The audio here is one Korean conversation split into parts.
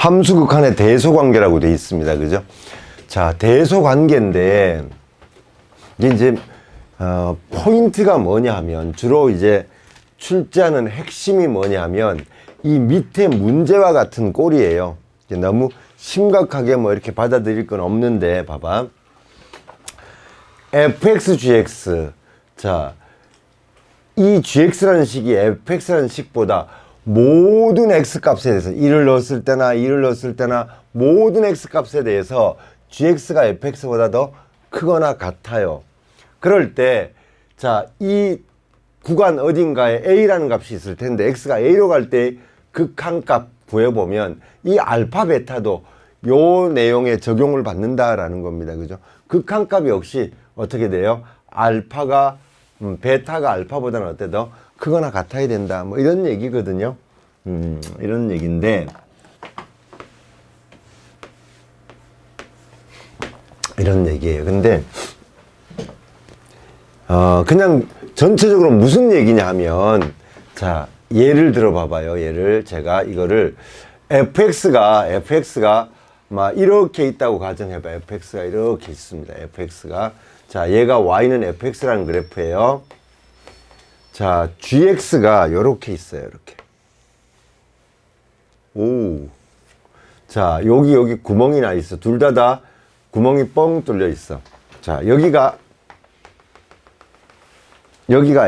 함수극한의 대소관계라고 되어 있습니다. 그죠? 자, 대소관계인데, 이제, 포인트가 뭐냐 하면, 주로 이제 출제하는 핵심이 뭐냐 하면, 이 밑에 문제와 같은 꼴이에요. 너무 심각하게 뭐 이렇게 받아들일 건 없는데, 봐봐. fx, gx. 자, 이 gx라는 식이 fx라는 식보다 모든 x값에 대해서 1을 넣었을 때나 2를 넣었을 때나 모든 x값에 대해서 gx가 fx보다 더 크거나 같아요. 그럴 때, 자, 이 구간 어딘가에 a라는 값이 있을 텐데 x가 a로 갈 때 극한값 구해보면 이 알파 베타도 요 내용에 적용을 받는다라는 겁니다. 그죠? 극한값 역시 어떻게 돼요? 알파가 베타가 알파보다는 어때 더 크거나 같아야 된다. 뭐 이런 얘기거든요. 이런 얘기인데 이런 얘기예요. 근데 그냥 전체적으로 무슨 얘기냐 하면 자, 예를 들어 봐봐요. 예를 제가 이거를 fx가 막 이렇게 있다고 가정해봐. fx가 이렇게 있습니다. fx가 자, 얘가 y는 fx라는 그래프예요. 자, gx가 이렇게 있어요. 이렇게. 오. 자, 여기 구멍이 나 있어. 둘 다 구멍이 뻥 뚫려 있어. 자, 여기가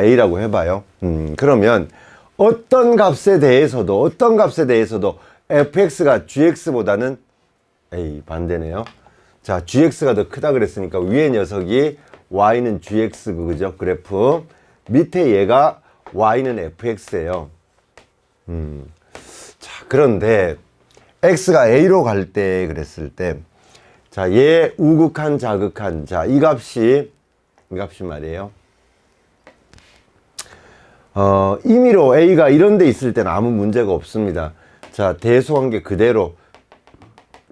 A라고 해봐요. 그러면 어떤 값에 대해서도 fx가 gx보다는 A 반대네요. 자, gx가 더 크다 그랬으니까 위에 녀석이 y는 gx 그죠? 그래프. 밑에 얘가 y는 fx예요. 자, 그런데 x가 a로 갈 때 그랬을 때 자, 얘 우극한 자극한 자, 이 값이 말이에요. 임의로 a가 이런 데 있을 때는 아무 문제가 없습니다. 자, 대소관계 그대로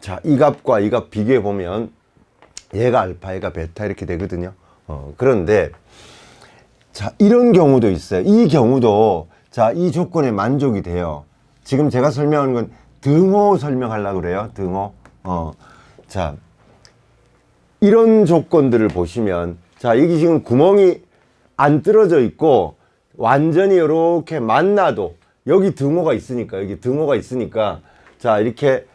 자, 이 값과 이 값 비교해 보면 얘가 알파, 얘가 베타 이렇게 되거든요. 그런데 자, 이런 경우도 있어요. 이 경우도 자, 이 조건에 만족이 돼요. 지금 제가 설명하는 건 등호 설명하려고 그래요. 등호. 자, 이런 조건들을 보시면 자, 여기 지금 구멍이 안 뚫어져 있고 완전히 이렇게 만나도 여기 등호가 있으니까 자, 이렇게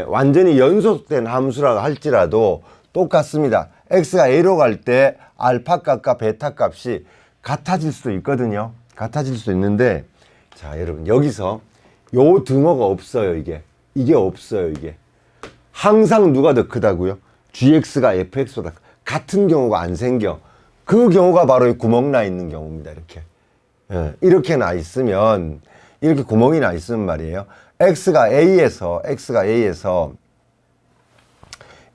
완전히 연속된 함수라고 할지라도 똑같습니다. x가 a로 갈 때 알파 값과 베타 값이 같아질 수도 있거든요. 같아질 수도 있는데 자, 여러분 여기서 요 등호가 없어요. 이게 없어요. 이게 항상 누가 더 크다고요? gx가 fx보다 같은 경우가 안 생겨. 그 경우가 바로 이 구멍 나 있는 경우입니다. 이렇게 나 있으면 이렇게 구멍이 나 있으면 말이에요. x가 a에서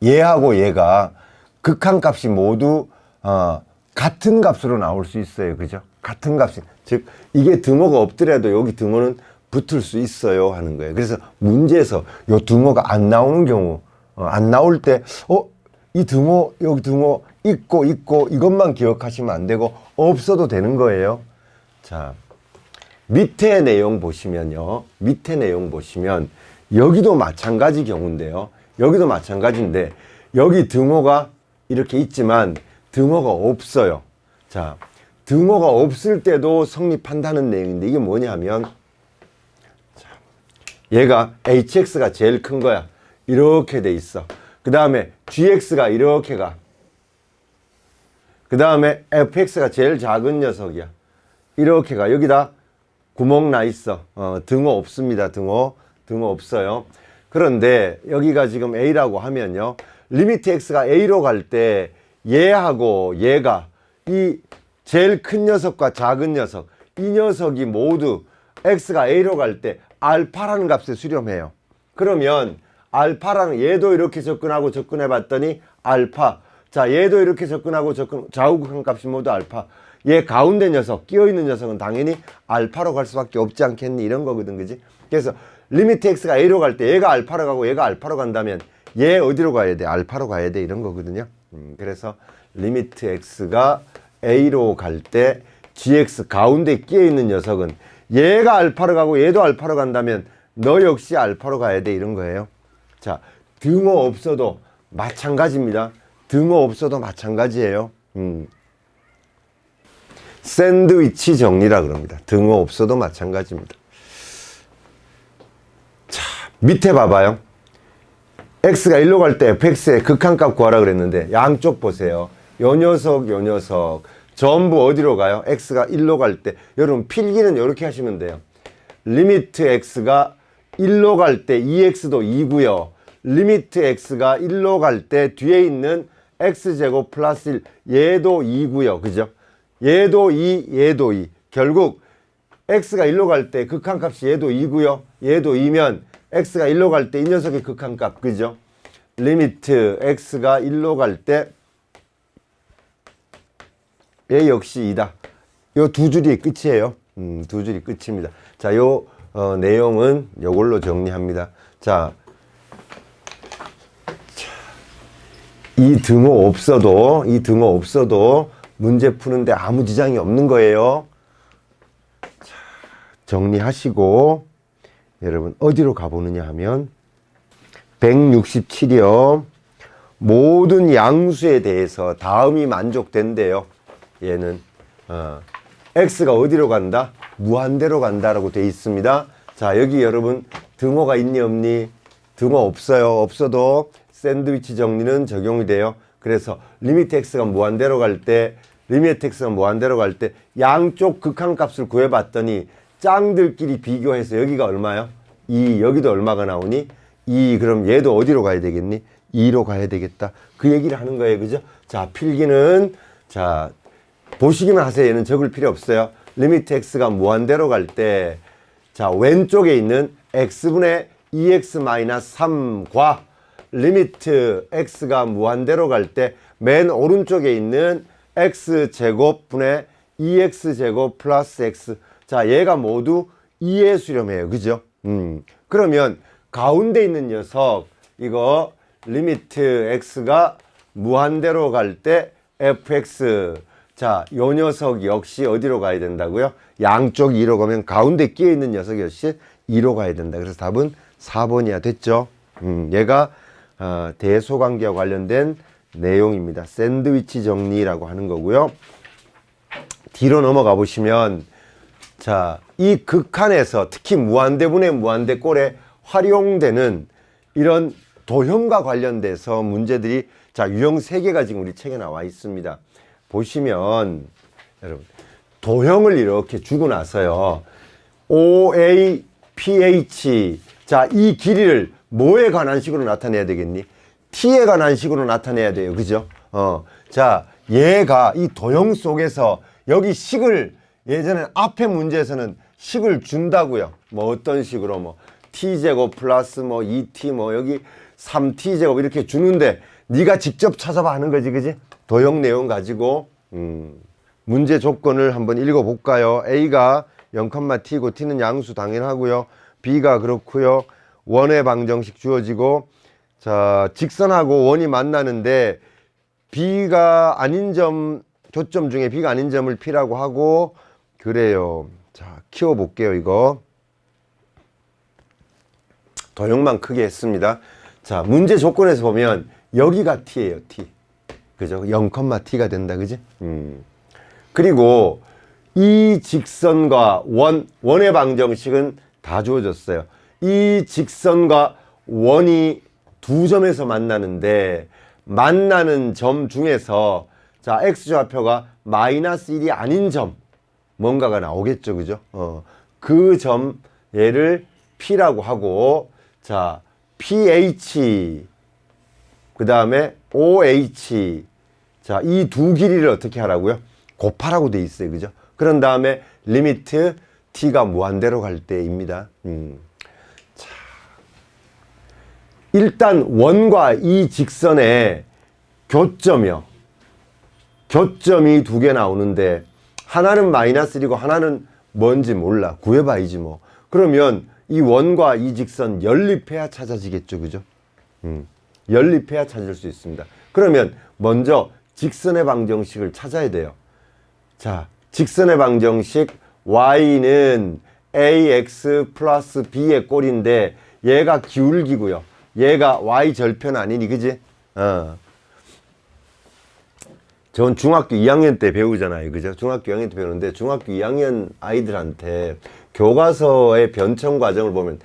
얘하고 얘가 극한값이 모두 같은 값으로 나올 수 있어요. 그죠? 같은 값이. 즉 이게 등호가 없더라도 여기 등호는 붙을 수 있어요 하는 거예요. 그래서 문제에서 요 등호가 안 나오는 경우 안 나올 때 이 등호 여기 등호 있고 이것만 기억하시면 안 되고 없어도 되는 거예요. 자, 밑에 내용 보시면요. 밑에 내용 보시면 여기도 마찬가지 경우인데요. 여기도 마찬가지인데 여기 등호가 이렇게 있지만 등호가 없어요. 자, 등호가 없을 때도 성립한다는 내용인데 이게 뭐냐면 자, 얘가 hx가 제일 큰 거야. 이렇게 돼 있어. 그 다음에 gx가 이렇게 가. 그 다음에 fx가 제일 작은 녀석이야. 이렇게 가. 여기다 구멍 나 있어. 등호 없습니다. 등호 없어요. 그런데 여기가 지금 a라고 하면요. 리미트 x가 a로 갈 때 얘하고 얘가 이 제일 큰 녀석과 작은 녀석 이 녀석이 모두 x가 a로 갈 때 알파라는 값에 수렴해요. 그러면 알파라는 얘도 이렇게 접근해 봤더니 알파. 자, 얘도 이렇게 접근하고 좌우극한 값이 모두 알파. 얘 가운데 녀석, 끼어있는 녀석은 당연히 알파로 갈 수밖에 없지 않겠니? 이런 거거든, 그지? 그래서 리미트 x가 a로 갈 때 얘가 알파로 가고 얘가 알파로 간다면 얘 어디로 가야 돼? 알파로 가야 돼. 이런 거거든요. 그래서 리미트 x가 a로 갈 때 gx 가운데 끼어있는 녀석은 얘가 알파로 가고 얘도 알파로 간다면 너 역시 알파로 가야 돼 이런 거예요. 자, 등호 없어도 마찬가지입니다. 등호 없어도 마찬가지예요. 샌드위치 정리라 그럽니다. 등호 없어도 마찬가지입니다. 자, 밑에 봐봐요. x가 1로 갈 때 fx의 극한값 구하라 그랬는데 양쪽 보세요. 요 녀석 전부 어디로 가요? x가 1로 갈 때. 여러분 필기는 이렇게 하시면 돼요. 리미트 x가 1로 갈 때 2x도 2고요. 리미트 x가 1로 갈 때 뒤에 있는 x제곱 플러스 1 얘도 2고요. 그죠? 얘도 2, 얘도 2. 결국 x가 1로 갈 때 극한값이 얘도 2고요. 얘도 2면 x가 1로 갈 때 이 녀석의 극한값. 그죠? 리미트 x가 1로 갈 때 얘 역시 2다. 요 두 줄이 끝이에요. 두 줄이 끝입니다. 자, 요 내용은 요걸로 정리합니다. 자, 이 등호 없어도 문제 푸는데 아무 지장이 없는 거예요. 자, 정리하시고 여러분 어디로 가보느냐 하면 167이요. 모든 양수에 대해서 다음이 만족된대요. 얘는 x가 어디로 간다? 무한대로 간다라고 되어 있습니다. 자, 여기 여러분 등호가 있니 없니? 등호 없어요. 없어도 샌드위치 정리는 적용이 돼요. 그래서 리미트 x가 무한대로 갈 때 양쪽 극한값을 구해봤더니 짱들끼리 비교해서 여기가 얼마요? 2. 여기도 얼마가 나오니? 2. 그럼 얘도 어디로 가야 되겠니? 2로 가야 되겠다. 그 얘기를 하는 거예요. 그죠? 자, 필기는 자 보시기만 하세요. 얘는 적을 필요 없어요. 리미트 x가 무한대로 갈 때 자 왼쪽에 있는 x분의 2x-3과 리미트 x가 무한대로 갈 때 맨 오른쪽에 있는 x제곱분의 2x제곱 플러스 x. 자, 얘가 모두 2의 수렴이에요. 그죠? 그러면 가운데 있는 녀석 이거 리미트 x가 무한대로 갈 때 fx. 자, 요 녀석 역시 어디로 가야 된다고요? 양쪽 2로 가면 가운데 끼어 있는 녀석 역시 2로 가야 된다. 그래서 답은 4번이야. 됐죠? 얘가 대소관계와 관련된 내용입니다. 샌드위치 정리라고 하는 거고요. 뒤로 넘어가 보시면 자, 이 극한에서 특히 무한대분의 무한대꼴에 활용되는 이런 도형과 관련돼서 문제들이 자, 유형 3개가 지금 우리 책에 나와 있습니다. 보시면 여러분 도형을 이렇게 주고 나서요. OA, PH 자, 이 길이를 뭐에 관한 식으로 나타내야 되겠니? T에 관한 식으로 나타내야 돼요. 그죠? 자, 얘가 이 도형 속에서 여기 식을 예전에 앞에 문제에서는 식을 준다고요. 뭐 어떤 식으로 뭐 T제곱 플러스 뭐 2T 뭐 여기 3T제곱 이렇게 주는데 네가 직접 찾아봐 하는 거지. 그지? 도형 내용 가지고 문제 조건을 한번 읽어볼까요? A가 0,T고 T는 양수 당연하고요. B가 그렇고요. 원의 방정식 주어지고 자, 직선하고 원이 만나는데 B가 아닌 점 교점 중에 B가 아닌 점을 P라고 하고 그래요. 자, 키워볼게요. 이거 도형만 크게 했습니다. 자, 문제 조건에서 보면 여기가 T예요. T. 그죠? 0,T가 된다. 그지? 그리고 이 직선과 원의 방정식은 다 주어졌어요. 이 직선과 원이 두 점에서 만나는데 만나는 점 중에서 자, x좌표가 -1이 아닌 점 뭔가가 나오겠죠. 그죠? 그 점 얘를 P라고 하고 자, PH 그 다음에 OH 자, 이 두 길이를 어떻게 하라고요? 곱하라고 돼 있어요. 그죠? 그런 다음에 리미트 T가 무한대로 갈 때입니다. 자, 일단 원과 이 직선의 교점이요. 교점이 두 개 나오는데 하나는 -1이고 하나는 뭔지 몰라. 구해봐야지 뭐. 그러면 이 원과 이 직선 연립해야 찾아지겠죠. 그죠? 연립해야 찾을 수 있습니다. 그러면 먼저 직선의 방정식을 찾아야 돼요. 자, 직선의 방정식 y는 ax 플러스 b의 꼴인데 얘가 기울기고요. 얘가 y 절편 아니니, 그지? 전 중학교 2학년 때 배우잖아요. 그죠? 중학교 2학년 때 배우는데 중학교 2학년 아이들한테 교과서의 변청 과정을 보면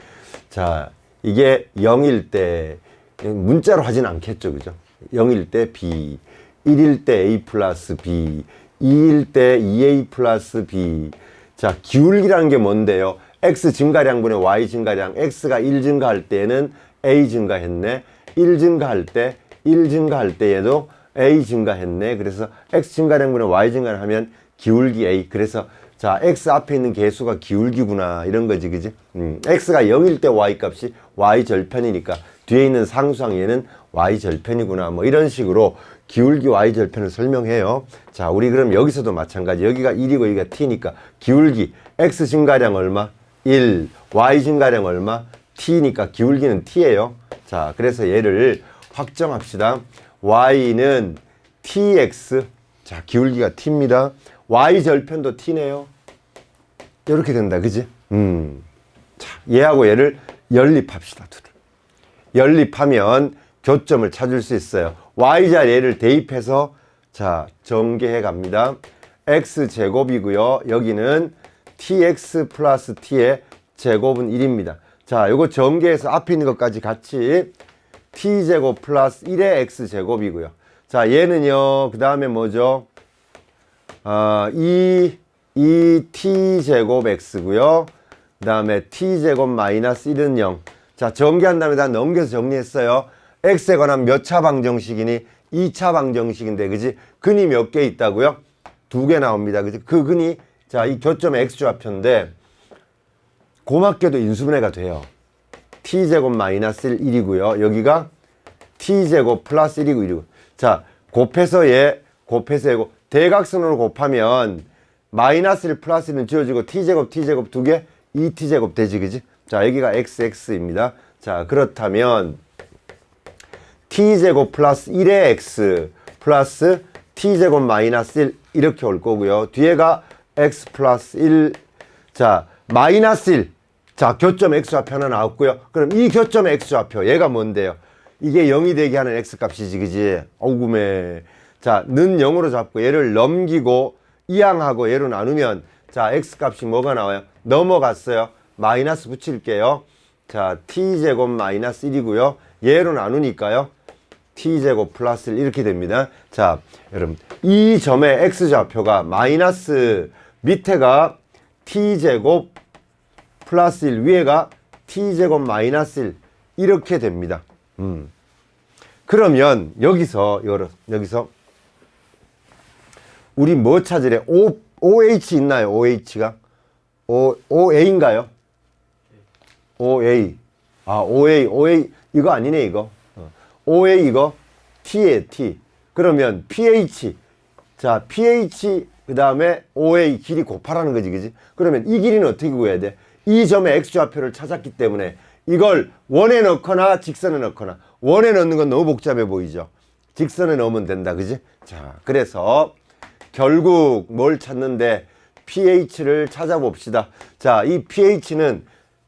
자, 이게 0일 때 문자로 하진 않겠죠. 그죠? 0일 때 b, 1일 때 a 플러스 b, 2일 때 2a 플러스 b. 자, 기울기라는 게 뭔데요? x 증가량분의 y 증가량. x가 1 증가할 때는 a 증가했네. 1 증가할 때, 1 증가할 때에도 a 증가했네. 그래서 x 증가량분의 y 증가를 하면 기울기 a. 그래서 자, x 앞에 있는 개수가 기울기구나. 이런 거지, 그지? x가 0일 때 y 값이 y 절편이니까 뒤에 있는 상수항 얘는 y 절편이구나. 뭐 이런 식으로 기울기 y 절편을 설명해요. 자, 우리 그럼 여기서도 마찬가지. 여기가 1이고 여기가 t니까 기울기 x 증가량 얼마? 1. y 증가량 얼마? t니까 기울기는 t예요. 자, 그래서 얘를 확정합시다. y는 tx. 자, 기울기가 t입니다. y 절편도 t네요. 이렇게 된다. 그지? 자, 얘하고 얘를 연립합시다. 둘을. 연립하면 교점을 찾을 수 있어요. y자 얘를 대입해서 자, 전개해 갑니다. x제곱이고요. 여기는 tx 플러스 t의 제곱은 1입니다. 자, 요거 전개해서 앞에 있는 것까지 같이 t제곱 플러스 1의 x제곱이고요. 자, 얘는요. 그 다음에 뭐죠? 이 t제곱 x고요. 그 다음에 t제곱 마이너스 1은 0. 자, 전개한 다음에 다 넘겨서 정리했어요. x에 관한 몇 차 방정식이니? 2차 방정식인데, 그지? 근이 몇 개 있다고요? 2개 나옵니다. 그지? 그 근이, 자, 이 교점의 x좌표인데, 고맙게도 인수분해가 돼요. t제곱 마이너스 1이고요. 여기가 t제곱 플러스 1이고 1이고. 자, 곱해서 얘, 곱해서 얘고, 대각선으로 곱하면 마이너스 1 플러스 1은 지워지고 t제곱 t제곱 2개 2t제곱 되지, 그지? 자, 여기가 xx입니다. 자, 그렇다면 t제곱 플러스 1의 x 플러스 t제곱 마이너스 1 이렇게 올 거고요. 뒤에가 x 플러스 1. 자, 마이너스 1. 자, 교점 x좌표 하나 나왔고요. 그럼 이 교점의 x좌표 얘가 뭔데요? 이게 0이 되게 하는 x값이지, 그지? 어구매. 자, 는 0으로 잡고 얘를 넘기고 이항하고 얘로 나누면 자, x값이 뭐가 나와요? 넘어갔어요. 마이너스 붙일게요. 자, t제곱 마이너스 1이고요. 얘로 나누니까요. t제곱 플러스 1 이렇게 됩니다. 자, 여러분 이 점의 x좌표가 마이너스 밑에가 t제곱 플러스 1 위에가 t제곱 마이너스 1 이렇게 됩니다. 그러면 여기서 우리 뭐 찾으래? OH 있나요? OH가? OA인가요? OA. 아, OA. 이거 아니네, 이거. OA 이거 T에 T. 그러면 pH. 자, pH 그 다음에 OA 길이 곱하라는 거지, 그지? 그러면 이 길이는 어떻게 구해야 돼? 이 점의 x좌표를 찾았기 때문에 이걸 원에 넣거나 직선에 넣거나. 원에 넣는 건 너무 복잡해 보이죠? 직선에 넣으면 된다, 그지? 자, 그래서 결국 뭘 찾는데 pH를 찾아봅시다. 자, 이 pH는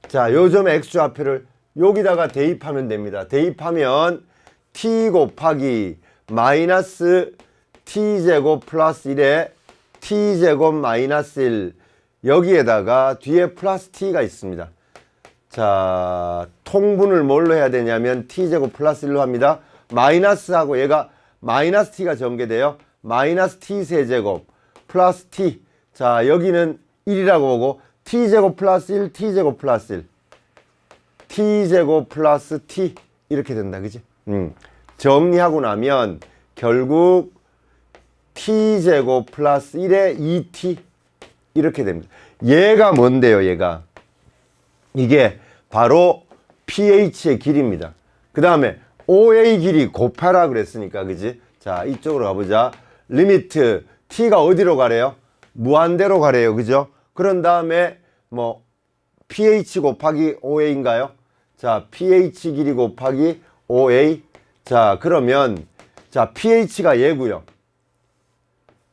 자, 요 점의 x좌표를 여기다가 대입하면 됩니다. 대입하면 t 곱하기 마이너스 t제곱 플러스 1에 t제곱 마이너스 1 여기에다가 뒤에 플러스 t가 있습니다. 자, 통분을 뭘로 해야 되냐면 t제곱 플러스 1로 합니다. 마이너스하고 얘가 마이너스 t가 전개돼요. 마이너스 t 세제곱 플러스 t. 자, 여기는 1이라고 보고 t제곱 플러스 1 t제곱 플러스 1 t제곱 플러스 t 이렇게 된다, 그지? 정리하고 나면 결국 t제곱 플러스 1에 2t 이렇게 됩니다. 얘가 뭔데요? 얘가 이게 바로 pH의 길이입니다. 그 다음에 OA 길이 곱하라 그랬으니까, 그지? 자, 이쪽으로 가보자. 리미트 t가 어디로 가래요? 무한대로 가래요, 그죠? 그런 다음에 뭐 pH 곱하기 OA인가요? 자, pH 길이 곱하기 OA. 자, 그러면 자, pH가 얘고요.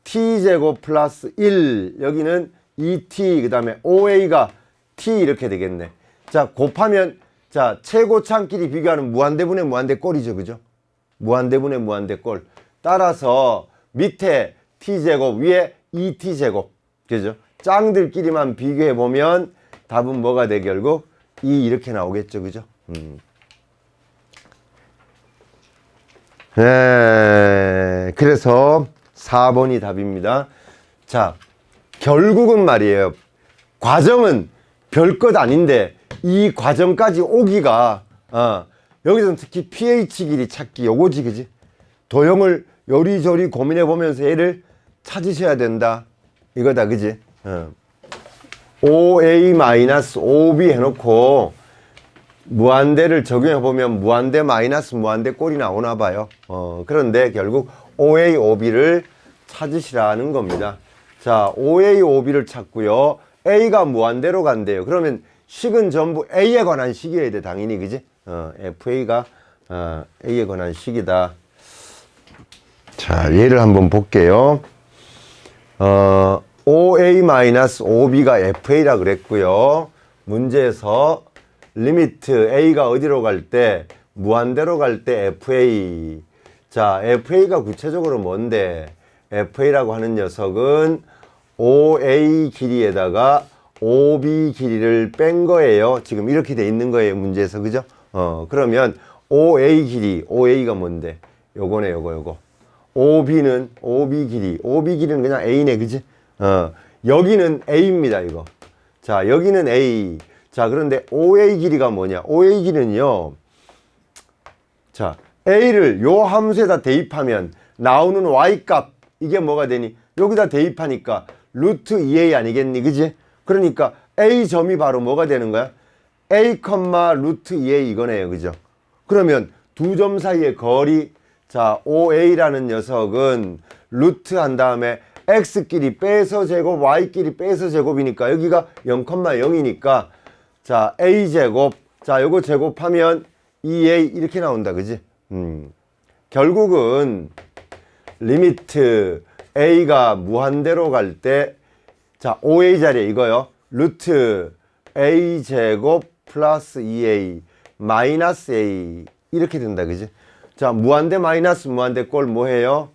t제곱 플러스 1 여기는 2t 그 다음에 OA가 t 이렇게 되겠네. 자, 곱하면 자, 최고참끼리 비교하는 무한대분의 무한대꼴이죠. 그죠? 무한대분의 무한대꼴. 따라서 밑에 t제곱 위에 2t제곱. 그죠? 짱들끼리만 비교해 보면 답은 뭐가 돼? 결국 2 이렇게 나오겠죠. 그죠? 네, 그래서 4번이 답입니다. 자, 결국은 말이에요. 과정은 별것 아닌데 이 과정까지 오기가 여기서는 특히 pH 길이 찾기 요거지. 그지? 도형을 요리조리 고민해 보면서 얘를 찾으셔야 된다 이거다. 그지? OA-OB 해놓고 무한대를 적용해 보면 무한대 마이너스 무한대 꼴이 나오나 봐요. 그런데 결국 OA, OB를 찾으시라는 겁니다. 자, OA, OB를 찾고요. A가 무한대로 간대요. 그러면 식은 전부 A에 관한 식이어야 돼, 당연히. 그지? FA가 A에 관한 식이다. 자, 얘를 한번 볼게요. OA-OB가 FA라 그랬고요. 문제에서 리미트 A가 어디로 갈 때? 무한대로 갈 때 FA. 자, FA가 구체적으로 뭔데? FA라고 하는 녀석은 OA 길이에다가 OB 길이를 뺀 거예요. 지금 이렇게 돼 있는 거예요, 문제에서. 그죠? 그러면 OA 길이, OA가 뭔데? 요거네, 요거. OB 길이는 그냥 A네, 그지? 여기는 A입니다, 이거. 자, 여기는 A. 자, 그런데 OA 길이가 뭐냐? OA 길이는요. 자, A를 요 함수에다 대입하면 나오는 Y 값, 이게 뭐가 되니? 여기다 대입하니까 루트 2A 아니겠니? 그지? 그러니까 A 점이 바로 뭐가 되는 거야? A, 루트 2A 이거네요. 그죠? 그러면 두 점 사이의 거리, 자, OA라는 녀석은 루트 한 다음에 X끼리 빼서 제곱, Y끼리 빼서 제곱이니까 여기가 0,0이니까 자, A제곱. 자, 요거 제곱하면 2A 이렇게 나온다. 그지? 결국은 리미트 A가 무한대로 갈 때 자, OA 자리에 이거요. 루트 A제곱 플러스 2A 마이너스 A 이렇게 된다. 그지? 자, 무한대 마이너스 무한대 꼴 뭐해요?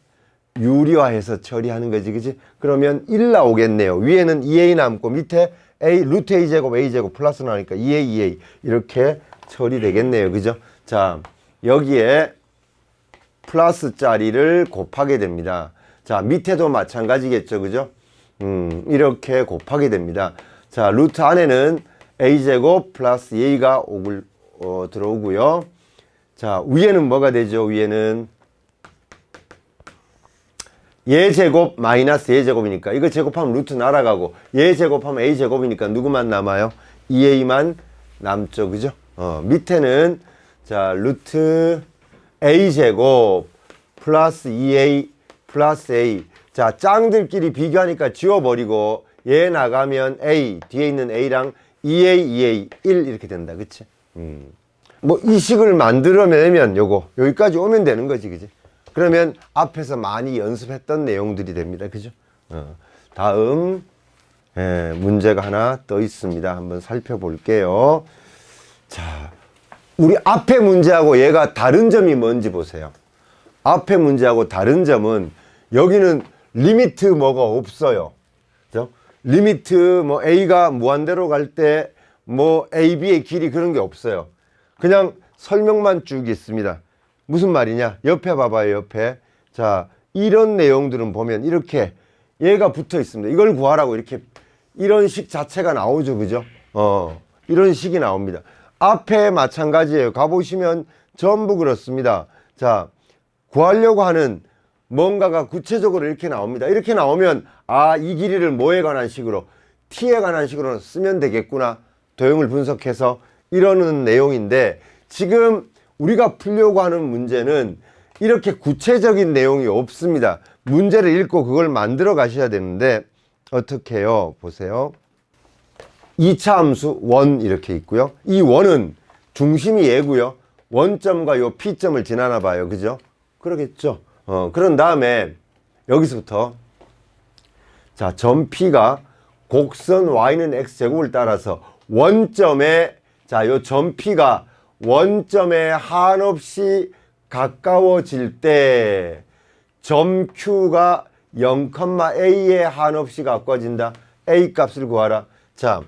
유리화해서 처리하는 거지. 그지? 그러면 1 나오겠네요. 위에는 2A 남고 밑에 A, 루트 A제곱 플러스 나오니까 2A 이렇게 처리되겠네요. 그죠? 자, 여기에 플러스 자리를 곱하게 됩니다. 자, 밑에도 마찬가지겠죠. 그죠? 이렇게 곱하게 됩니다. 자, 루트 안에는 A제곱 플러스 A가 들어오고요. 자, 위에는 뭐가 되죠? 위에는 얘 제곱 마이너스 얘 제곱이니까 이거 제곱하면 루트 날아가고 얘 제곱하면 A 제곱이니까 누구만 남아요? 2A만 남죠. 그죠? 밑에는 자, 루트 A 제곱 플러스 2A 플러스 A. 자, 짱들끼리 비교하니까 지워버리고 얘 나가면 A, 뒤에 있는 A랑 2A 1 이렇게 된다. 그치? 뭐 이 식을 만들어내면 여기까지 오면 되는 거지. 그지? 그러면 앞에서 많이 연습했던 내용들이 됩니다. 그죠? 다음 문제가 하나 더 있습니다. 한번 살펴볼게요. 자, 우리 앞에 문제하고 얘가 다른 점이 뭔지 보세요. 앞에 문제하고 다른 점은 여기는 리미트 뭐가 없어요. 그죠? 리미트 뭐 A가 무한대로 갈 때 뭐 A, B의 길이 그런 게 없어요. 그냥 설명만 쭉 있습니다. 무슨 말이냐? 옆에 봐봐요, 옆에. 자, 이런 내용들은 보면 이렇게 얘가 붙어 있습니다. 이걸 구하라고 이렇게 이런 식 자체가 나오죠. 그죠? 이런 식이 나옵니다. 앞에 마찬가지예요. 가보시면 전부 그렇습니다. 자, 구하려고 하는 뭔가가 구체적으로 이렇게 나옵니다. 이렇게 나오면 아, 이 길이를 뭐에 관한 식으로? t에 관한 식으로 쓰면 되겠구나. 도형을 분석해서 이러는 내용인데 지금 우리가 풀려고 하는 문제는 이렇게 구체적인 내용이 없습니다. 문제를 읽고 그걸 만들어 가셔야 되는데 어떻게 해요? 보세요. 2차 함수 원 이렇게 있고요. 이 원은 중심이 얘고요. 원점과 요 P점을 지나나 봐요. 그죠? 그러겠죠. 그런 다음에 여기서부터 자, 점 P가 곡선 Y는 X제곱을 따라서 원점에, 자, 요 점 P가 원점에 한없이 가까워질 때 점 Q가 0,A에 한없이 가까워진다. A 값을 구하라. 자,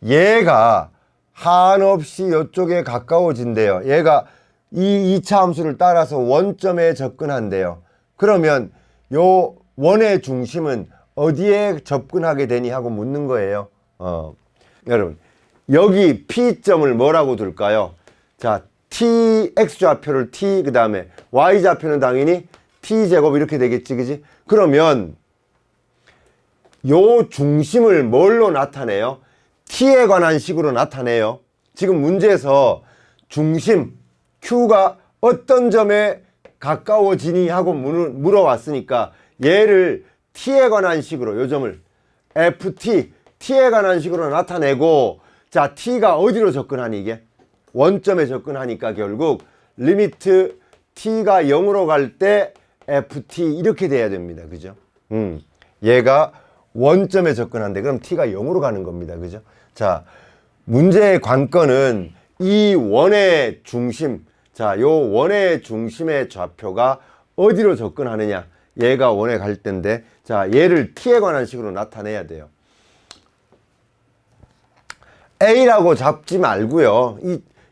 얘가 한없이 이쪽에 가까워진대요. 얘가 이 2차 함수를 따라서 원점에 접근한대요. 그러면 요 원의 중심은 어디에 접근하게 되니 하고 묻는 거예요. 여러분, 여기 P점을 뭐라고 둘까요? 자, T, X좌표를 T, 그 다음에 Y좌표는 당연히 T제곱 이렇게 되겠지, 그지? 그러면 요 중심을 뭘로 나타내요? T에 관한 식으로 나타내요. 지금 문제에서 중심 Q가 어떤 점에 가까워지니 하고 물어왔으니까 얘를 T에 관한 식으로, 요 점을 FT, T에 관한 식으로 나타내고, 자, T가 어디로 접근하니 이게? 원점에 접근하니까 결국 리미트 T가 0으로 갈 때 FT 이렇게 돼야 됩니다. 그죠? 얘가 원점에 접근한데 그럼 T가 0으로 가는 겁니다. 그죠? 자, 문제의 관건은 이 원의 중심, 자, 요 원의 중심의 좌표가 어디로 접근하느냐. 얘가 원에 갈 때인데, 자, 얘를 T에 관한 식으로 나타내야 돼요. A라고 잡지 말고요.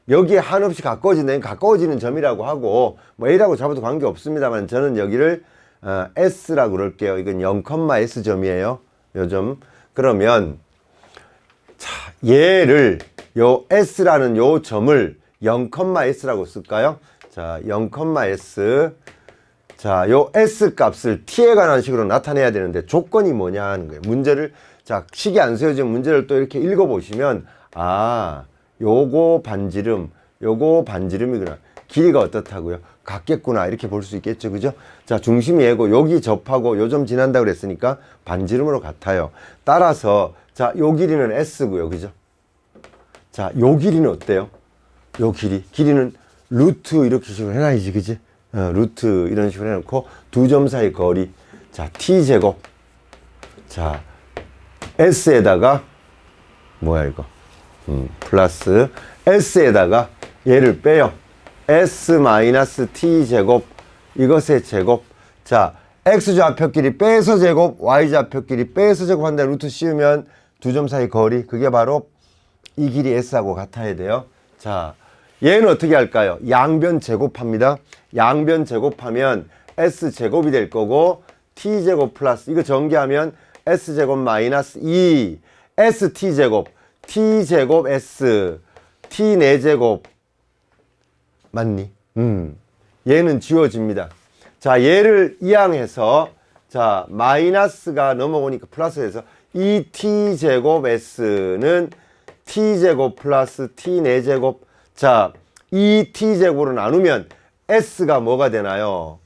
여기에 한없이 가까워지는 점이라고 하고, 뭐 A라고 잡아도 관계 없습니다만, 저는 여기를 S라고 그럴게요. 이건 0,S 점이에요. 요 점. 그러면, 자, 얘를, 요 S라는 요 점을 0,S라고 쓸까요? 자, 0,S. 자, 요 S 값을 T에 관한 식으로 나타내야 되는데 조건이 뭐냐 하는 거예요. 문제를, 자, 식이 안 세워진 문제를 또 이렇게 읽어보시면, 아, 요거 반지름이구나. 길이가 어떻다고요? 같겠구나. 이렇게 볼 수 있겠죠. 그죠? 자, 중심이 얘고, 여기 접하고 요 점 지난다고 그랬으니까 반지름으로 같아요. 따라서, 자, 요 길이는 S고요. 그죠? 자, 요 길이는 어때요? 요 길이는 루트 이렇게 식으로 해놔야지. 그지? 루트 이런 식으로 해놓고 두 점 사이 거리. 자, T제곱. 자, S에다가, 뭐야, 이거. 플러스 S에다가 얘를 빼요. S-T제곱 이것의 제곱. 자, X좌표끼리 빼서 제곱, Y좌표끼리 빼서 제곱 한다. 루트 씌우면 두 점 사이 거리. 그게 바로 이 길이 S하고 같아야 돼요. 자, 얘는 어떻게 할까요? 양변 제곱합니다. 양변 제곱하면 S제곱이 될 거고, T제곱 플러스 이거 전개하면 S제곱 마이너스 2 ST제곱 T제곱 S T 4제곱 맞니? 얘는 지워집니다. 자, 얘를 이항해서, 자, 마이너스가 넘어오니까 플러스해서 이 T제곱 S는 T제곱 플러스 T 4제곱. 자, 이 T제곱으로 나누면 S가 뭐가 되나요?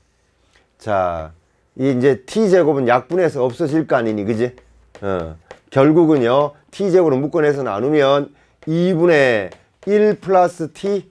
자, 이 이제 T제곱은 약분해서 없어질 거 아니니, 그지? 결국은요, T제곱으로 묶어내서 나누면 2분의 1 플러스 T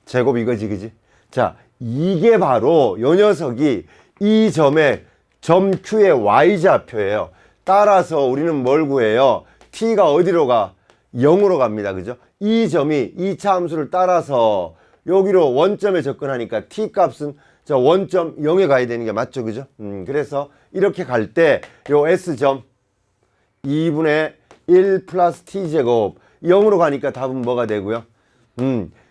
제곱 이거지, 그지? 자, 이게 바로 요 녀석이 이 점의 점 Q의 Y좌표예요. 따라서 우리는 뭘 구해요? T가 어디로 가? 0으로 갑니다. 그죠? 이 점이 2차 함수를 따라서 여기로 원점에 접근하니까 T 값은 저 원점 0에 가야 되는 게 맞죠? 그죠? 그래서 이렇게 갈 때 요 S점 2분의 1 플러스 T제곱 0으로 가니까 답은 뭐가 되고요?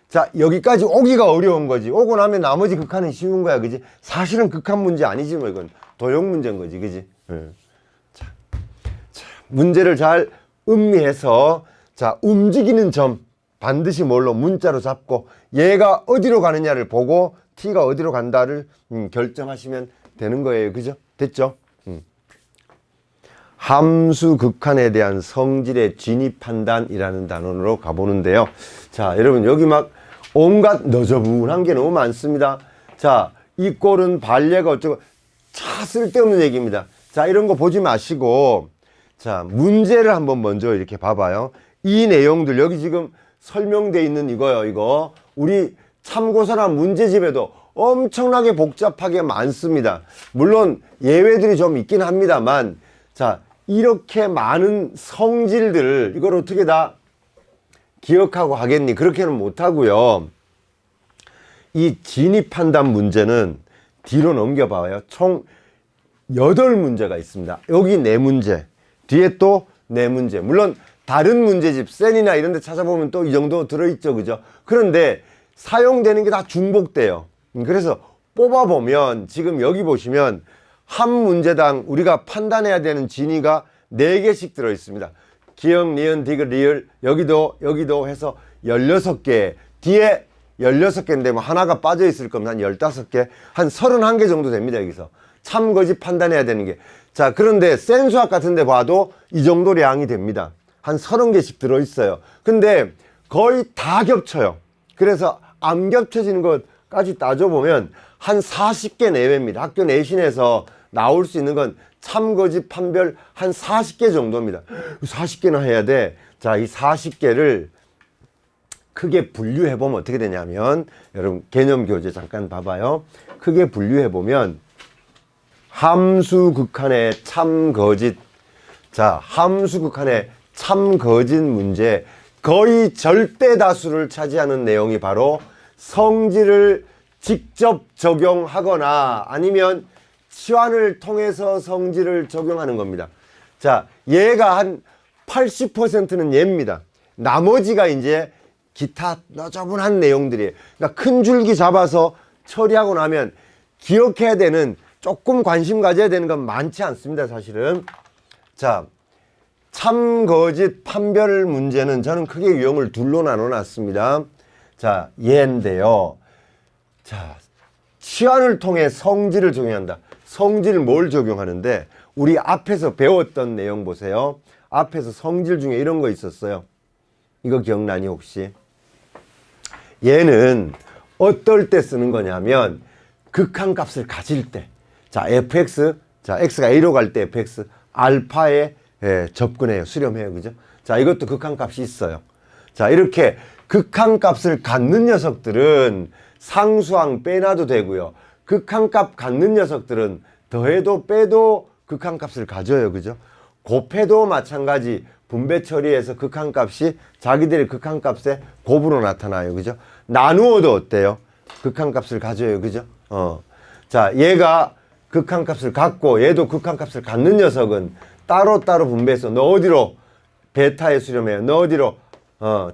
자, 여기까지 오기가 어려운 거지. 오고 나면 나머지 극한은 쉬운 거야. 그지? 사실은 극한 문제 아니지 뭐 이건. 도형 문제인 거지. 그지? 자, 문제를 잘 음미해서, 자, 움직이는 점 반드시 뭘로? 문자로 잡고 얘가 어디로 가느냐를 보고 T가 어디로 간다를 결정하시면 되는 거예요. 그죠? 됐죠? 함수 극한에 대한 성질의 진입 판단이라는 단원으로 가보는데요. 자, 여러분 여기 막 온갖 너저분한 게 너무 많습니다. 자, 이 꼴은 반례가 어쩌고 차 쓸데없는 얘기입니다. 자, 이런 거 보지 마시고, 자, 문제를 한번 먼저 이렇게 봐봐요. 이 내용들 여기 지금 설명되어 있는 이거요. 이거 우리 참고서나 문제집에도 엄청나게 복잡하게 많습니다. 물론 예외들이 좀 있긴 합니다만, 자, 이렇게 많은 성질들 이걸 어떻게 다 기억하고 하겠니? 그렇게는 못하고요. 이 진입 판단 문제는 뒤로 넘겨봐요. 총 8문제가 있습니다. 여기 4문제, 뒤에 또 4문제. 물론 다른 문제집, 센이나 이런 데 찾아보면 또 이 정도 들어있죠. 그죠? 그런데 사용되는 게 다 중복돼요. 그래서 뽑아보면 지금 여기 보시면 한 문제당 우리가 판단해야 되는 진위가 4개씩 들어있습니다. 기역, 니은, 디귿, 리을, 여기도 해서 16개. 뒤에 16개인데 뭐 하나가 빠져 있을 겁니다. 한 15개, 한 31개 정도 됩니다. 여기서 참거짓 판단해야 되는 게. 자, 그런데 센 수학 같은 데 봐도 이 정도 량이 됩니다. 한 30개씩 들어있어요. 근데 거의 다 겹쳐요. 그래서 안 겹쳐지는 것까지 따져보면 한 40개 내외입니다. 학교 내신에서 나올 수 있는 건 참거짓 판별 한 40개 정도입니다. 40개나 해야 돼. 자, 이 40개를 크게 분류해보면 어떻게 되냐면, 여러분 개념 교재 잠깐 봐봐요. 크게 분류해보면 함수 극한의 참거짓. 자, 함수 극한의 참거짓 문제 거의 절대 다수를 차지하는 내용이 바로 성질을 직접 적용하거나 아니면 치환을 통해서 성질을 적용하는 겁니다. 자, 얘가 한 80%는 얘입니다. 나머지가 이제 기타 너저분한 내용들이에요. 그러니까 큰 줄기 잡아서 처리하고 나면 기억해야 되는, 조금 관심 가져야 되는 건 많지 않습니다, 사실은. 자, 참거짓 판별 문제는 저는 크게 유형을 둘로 나눠 놨습니다. 자, 얘인데요. 자, 치환을 통해 성질을 적용한다. 성질 뭘 적용하는데, 우리 앞에서 배웠던 내용 보세요. 앞에서 성질 중에 이런 거 있었어요. 이거 기억나니 혹시? 얘는 어떨 때 쓰는 거냐면 극한값을 가질 때. 자, fx, 자, x가 a로 갈 때 fx, 알파에 접근해요. 수렴해요. 그죠? 자, 이것도 극한값이 있어요. 자, 이렇게 극한값을 갖는 녀석들은 상수항 빼놔도 되고요. 극한값 갖는 녀석들은 더해도 빼도 극한값을 가져요. 그죠? 곱해도 마찬가지 분배 처리해서 극한값이 자기들의 극한값의 곱으로 나타나요. 그죠? 나누어도 어때요? 극한값을 가져요. 그죠? 자, 얘가 극한값을 갖고 얘도 극한값을 갖는 녀석은 따로따로 분배해서 너 어디로 베타에 수렴해요. 너 어디로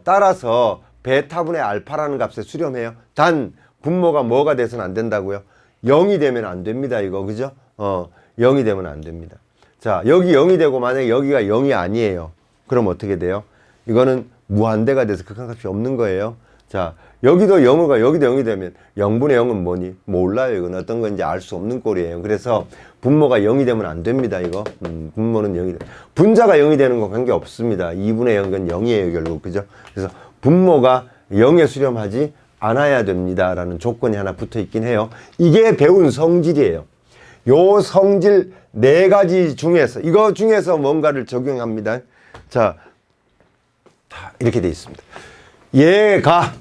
따라서 베타분의 알파라는 값에 수렴해요. 단 분모가 뭐가 돼서는 안 된다고요? 0이 되면 안 됩니다. 이거 그죠? 0이 되면 안 됩니다. 자, 여기 0이 되고 만약에 여기가 0이 아니에요. 그럼 어떻게 돼요? 이거는 무한대가 돼서 극한값이 없는 거예요. 자, 여기도 0가 여기도 0이 되면 0분의 0은 뭐니? 몰라요. 이건 어떤 건지 알 수 없는 꼴이에요. 그래서 분모가 0이 되면 안 됩니다. 이거 분모는 0이 돼. 분자가 0이 되는 건 관계 없습니다. 2분의 0은 0이에요. 결국. 그죠? 그래서 분모가 0에 수렴하지 않아야 됩니다. 라는 조건이 하나 붙어 있긴 해요. 이게 배운 성질이에요. 요 성질 4가지 중에서, 이거 중에서 뭔가를 적용합니다. 자, 이렇게 돼 있습니다. 얘가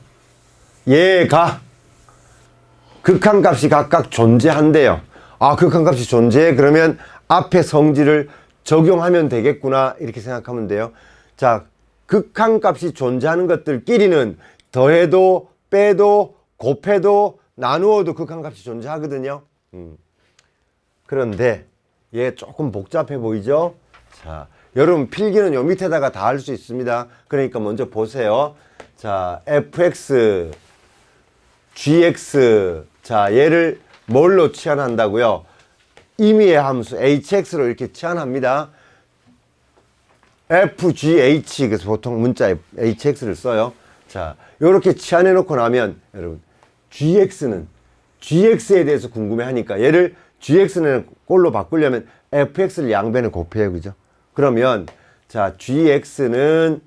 극한값이 각각 존재한대요. 아, 극한값이 존재해? 그러면 앞에 성질을 적용하면 되겠구나, 이렇게 생각하면 돼요. 자, 극한값이 존재하는 것들끼리는 더해도 빼도 곱해도 나누어도 극한값이 존재하거든요. 그런데 얘 조금 복잡해 보이죠? 자, 여러분 필기는 요 밑에다가 다 할 수 있습니다. 그러니까 먼저 보세요. 자, fx, gx. 자, 얘를 뭘로 치환한다고요? 임의의 함수 hx로 이렇게 치환합니다. fgh, 그래서 보통 문자에 hx를 써요. 자, 요렇게 치환해 놓고 나면 여러분 gx에 대해서 궁금해 하니까 얘를 gx는 꼴로 바꾸려면 fx를 양변에 곱해요. 그죠? 그러면 자, gx는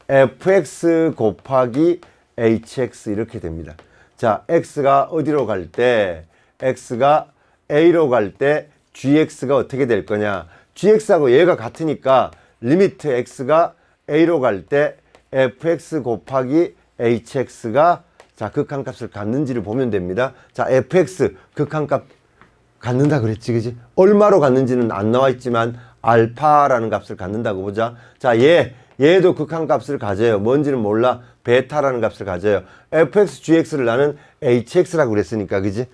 fx 곱하기 hx 이렇게 됩니다. 자, x가 어디로 갈 때, x가 a로 갈 때 gx가 어떻게 될 거냐? gx하고 얘가 같으니까 리미트 x가 a로 갈 때 fx 곱하기 hx가 자, 극한값을 갖는지를 보면 됩니다. 자, fx 극한값 갖는다 그랬지, 그지? 얼마로 갖는지는 안 나와 있지만 알파라는 값을 갖는다고 보자. 자, 얘 얘도 극한값을 가져요. 뭔지는 몰라. 베타라는 값을 가져요. fx, gx를 나는 hx라고 그랬으니까, 그지?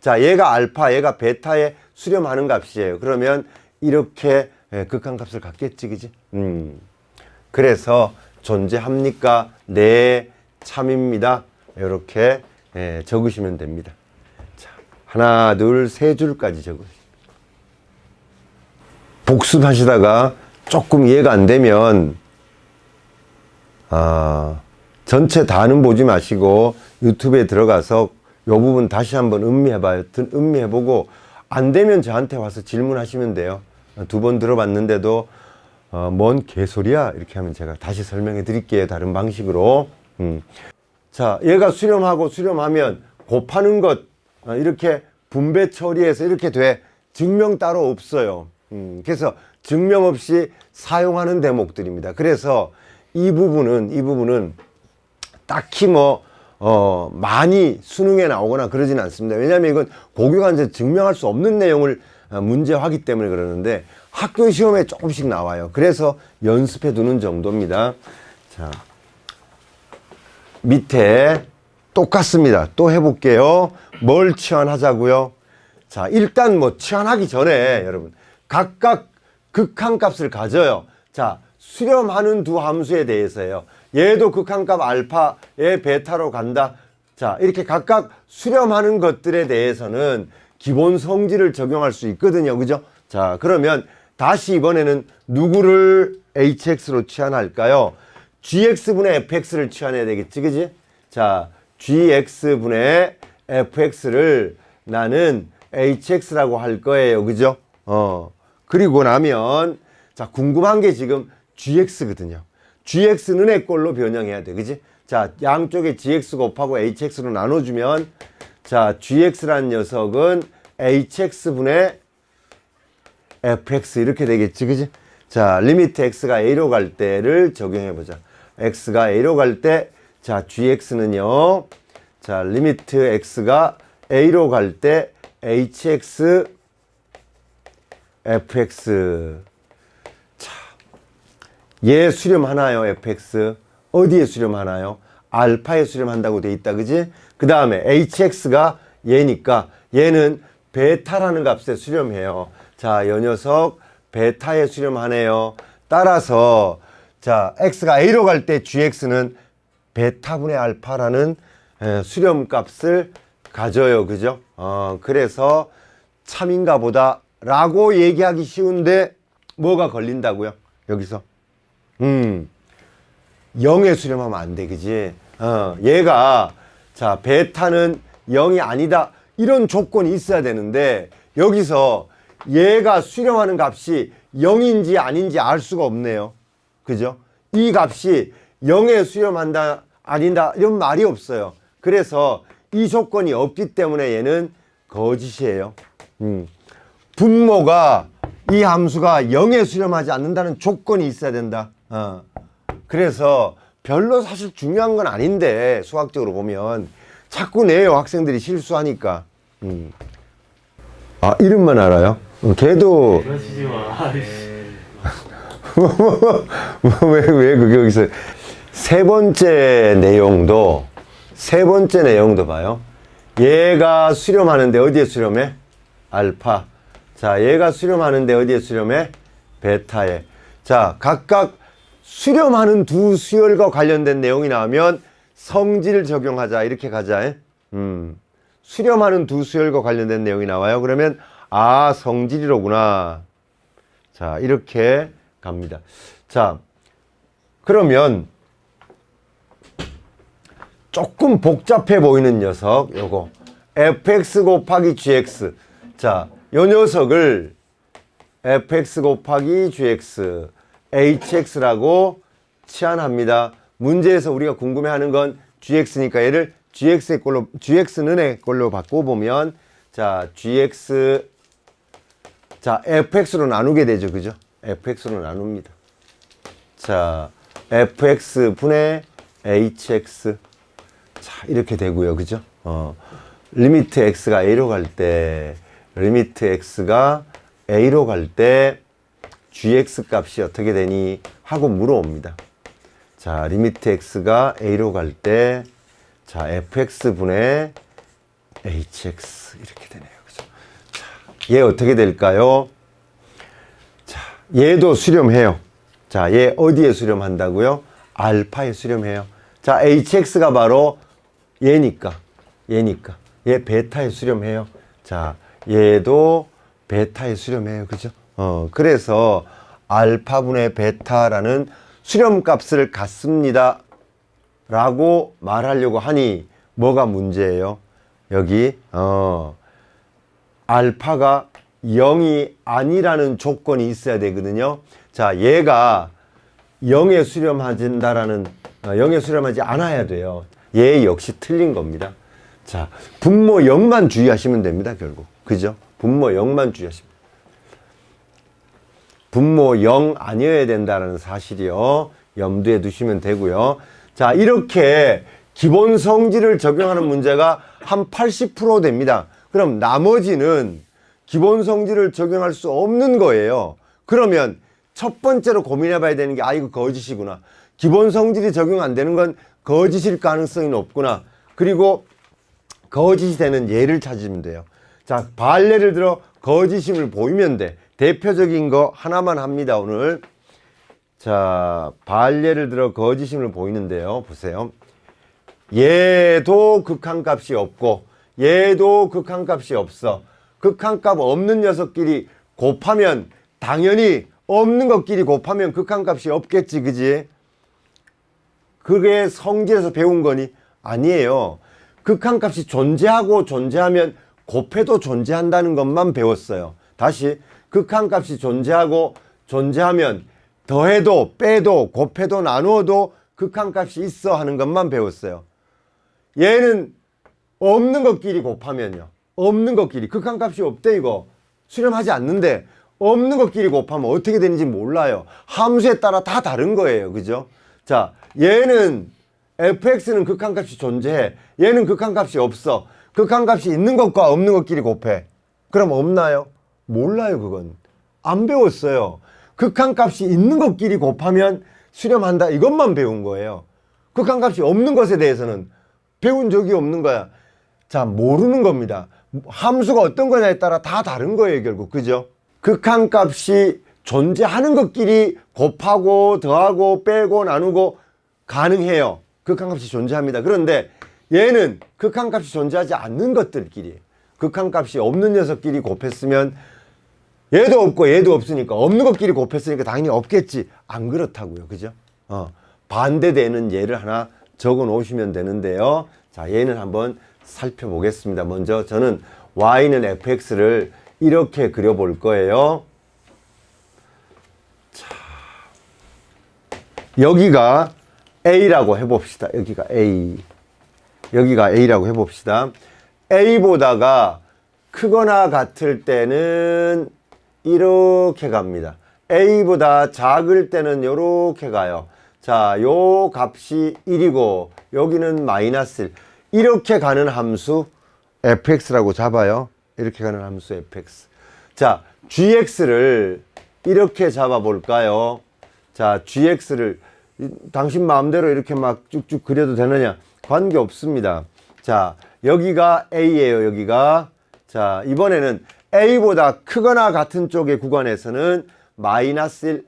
자, 얘가 알파, 얘가 베타에 수렴하는 값이에요. 그러면 이렇게 극한값을 갖겠지, 그지? 그래서 존재합니까? 네, 참입니다. 이렇게 적으시면 됩니다. 자, 하나, 둘, 세 줄까지 적으세요. 복습하시다가 조금 이해가 안 되면 전체 다는 보지 마시고 유튜브에 들어가서 이 부분 다시 한번 음미해봐요. 음미해보고 안 되면 저한테 와서 질문하시면 돼요. 두 번 들어봤는데도 뭔 개소리야 이렇게 하면 제가 다시 설명해 드릴게요. 다른 방식으로. 자, 얘가 수렴하고 수렴하면 곱하는 것 이렇게 분배 처리해서 이렇게 돼. 증명 따로 없어요. 그래서 증명 없이 사용하는 대목들입니다. 그래서 이 부분은 딱히 많이 수능에 나오거나 그러진 않습니다. 왜냐하면 이건 고교관에서 증명할 수 없는 내용을 문제화하기 때문에 그러는데 학교 시험에 조금씩 나와요. 그래서 연습해 두는 정도입니다. 자, 밑에 똑같습니다. 또 해볼게요. 뭘 치환하자고요? 자, 일단 치환하기 전에 여러분 각각 극한값을 가져요. 자, 수렴하는 두 함수에 대해서요. 얘도 극한값 알파, 얘 베타로 간다. 자, 이렇게 각각 수렴하는 것들에 대해서는 기본 성질을 적용할 수 있거든요. 그죠? 자, 그러면 다시 이번에는 누구를 hx로 치환할까요? gx분의 fx를 치환해야 되겠지. 그지? 자, gx분의 fx를 나는 hx라고 할 거예요. 그죠? 그리고 나면 자, 궁금한 게 지금 gx거든요. gx는 의 꼴로 변형해야 돼. 그지? 자, 양쪽에 gx 곱하고 hx로 나눠주면 자, gx라는 녀석은 hx분의 fx 이렇게 되겠지. 그지? 자, 리미트 x가 a로 갈 때를 적용해 보자. x가 a로 갈 때 자, gx는요. 자, 리미트 x가 a로 갈 때 hx fx. 자, 얘 수렴하나요? fx 어디에 수렴하나요? 알파에 수렴한다고 돼 있다. 그지? 그 다음에 hx가 얘니까 얘는 베타라는 값에 수렴해요. 자, 이 녀석 베타에 수렴하네요. 따라서 자, x가 a로 갈 때 gx는 베타분의 알파라는 수렴값을 가져요. 그죠? 그래서 참인가 보다 라고 얘기하기 쉬운데 뭐가 걸린다고요? 여기서 0에 수렴하면 안 돼. 그지? 얘가 자, 베타는 0이 아니다 이런 조건이 있어야 되는데 여기서 얘가 수렴하는 값이 0인지 아닌지 알 수가 없네요. 그죠? 이 값이 0에 수렴한다 아니다 이런 말이 없어요. 그래서 이 조건이 없기 때문에 얘는 거짓이에요. 분모가 이 함수가 0에 수렴하지 않는다는 조건이 있어야 된다. 그래서 별로 사실 중요한 건 아닌데 수학적으로 보면 자꾸 내요. 학생들이 실수하니까. 아, 이름만 알아요? 걔도 그러시지 마. 왜 그게 여기서 세 번째 내용도 봐요. 얘가 수렴하는데 어디에 수렴해? 알파. 자, 얘가 수렴하는데 어디에 수렴해? 베타에. 자, 각각 수렴하는 두 수열과 관련된 내용이 나오면 성질 적용하자 이렇게 가자. 수렴하는 두 수열과 관련된 내용이 나와요. 그러면 아, 성질이로구나. 자, 이렇게 갑니다. 자, 그러면 조금 복잡해 보이는 녀석 요거 fx 곱하기 gx. 자, 요 녀석을 fx 곱하기 gx hx라고 치환합니다. 문제에서 우리가 궁금해하는 건 gx니까 얘를 gx는 의 꼴로 바꿔보면 자, gx 자, fx로 나누게 되죠. 그죠? fx로 나눕니다. 자, fx 분의 hx. 자, 이렇게 되고요. 그죠? 리미트 x가 a로 갈 때 gx 값이 어떻게 되니? 하고 물어옵니다. 자, 리미트 x가 a로 갈 때, 자, fx분의 hx 이렇게 되네요. 그죠? 자, 얘 어떻게 될까요? 자, 얘도 수렴해요. 자, 얘 어디에 수렴한다고요? 알파에 수렴해요. 자, hx가 바로 얘니까. 얘 베타에 수렴해요. 자, 얘도 베타에 수렴해요. 그죠? 그래서 알파분의 베타라는 수렴값을 갖습니다 라고 말하려고 하니 뭐가 문제예요? 여기 알파가 0이 아니라는 조건이 있어야 되거든요. 자, 얘가 0에 수렴하진다라는 0에 수렴하지 않아야 돼요. 얘 역시 틀린 겁니다. 자, 분모 0만 주의하시면 됩니다. 결국. 그죠? 분모 0만 주의하시면 됩니다. 분모 0 아니어야 된다는 사실이요. 염두에 두시면 되고요. 자, 이렇게 기본 성질을 적용하는 문제가 한 80% 됩니다. 그럼 나머지는 기본 성질을 적용할 수 없는 거예요. 그러면 첫 번째로 고민해 봐야 되는 게 이거 거짓이구나. 기본 성질이 적용 안 되는 건 거짓일 가능성이 높구나. 그리고 거짓이 되는 예를 찾으면 돼요. 자, 발례를 들어 거짓임을 보이면 돼. 대표적인 거 하나만 합니다, 오늘. 자, 발례를 들어 거짓임을 보이는데요. 보세요. 얘도 극한값이 없고 얘도 극한값이 없어. 극한값 없는 녀석끼리 곱하면 당연히 없는 것끼리 곱하면 극한값이 없겠지, 그지? 그게 성질에서 배운 거니? 아니에요. 극한값이 존재하고 존재하면 곱해도 존재한다는 것만 배웠어요. 다시 극한값이 존재하고 존재하면 더해도 빼도 곱해도 나누어도 극한값이 있어 하는 것만 배웠어요. 얘는 없는 것끼리 곱하면요. 없는 것끼리 극한값이 없대 이거. 수렴하지 않는데 없는 것끼리 곱하면 어떻게 되는지 몰라요. 함수에 따라 다 다른 거예요. 그죠? 자, 얘는 fx는 극한값이 존재해. 얘는 극한값이 없어. 극한값이 있는 것과 없는 것끼리 곱해. 그럼 없나요? 몰라요. 그건 안 배웠어요. 극한값이 있는 것끼리 곱하면 수렴한다 이것만 배운 거예요. 극한값이 없는 것에 대해서는 배운 적이 없는 거야. 자, 모르는 겁니다. 함수가 어떤 거냐에 따라 다 다른 거예요. 결국. 그죠? 극한값이 존재하는 것끼리 곱하고 더하고 빼고 나누고 가능해요. 극한값이 존재합니다. 그런데 얘는 극한값이 존재하지 않는 것들끼리, 극한값이 없는 녀석끼리 곱했으면 얘도 없고 얘도 없으니까 없는 것끼리 곱했으니까 당연히 없겠지. 안 그렇다고요. 그죠? 반대되는 예를 하나 적어 놓으시면 되는데요. 자, 얘는 한번 살펴보겠습니다. 먼저 저는 y는 fx를 이렇게 그려볼 거예요. 자, 여기가 a라고 해봅시다. 여기가 a. 여기가 a라고 해봅시다. a보다가 크거나 같을 때는 이렇게 갑니다. a보다 작을 때는 이렇게 가요. 자, 요 값이 1이고 여기는 마이너스 1. 이렇게 가는 함수 fx라고 잡아요. 이렇게 가는 함수 fx. 자, gx를 이렇게 잡아 볼까요? 자, gx를 당신 마음대로 이렇게 막 쭉쭉 그려도 되느냐? 관계 없습니다. 자, 여기가 a예요. 여기가. 자, 이번에는 a보다 크거나 같은 쪽의 구간에서는 마이너스 1.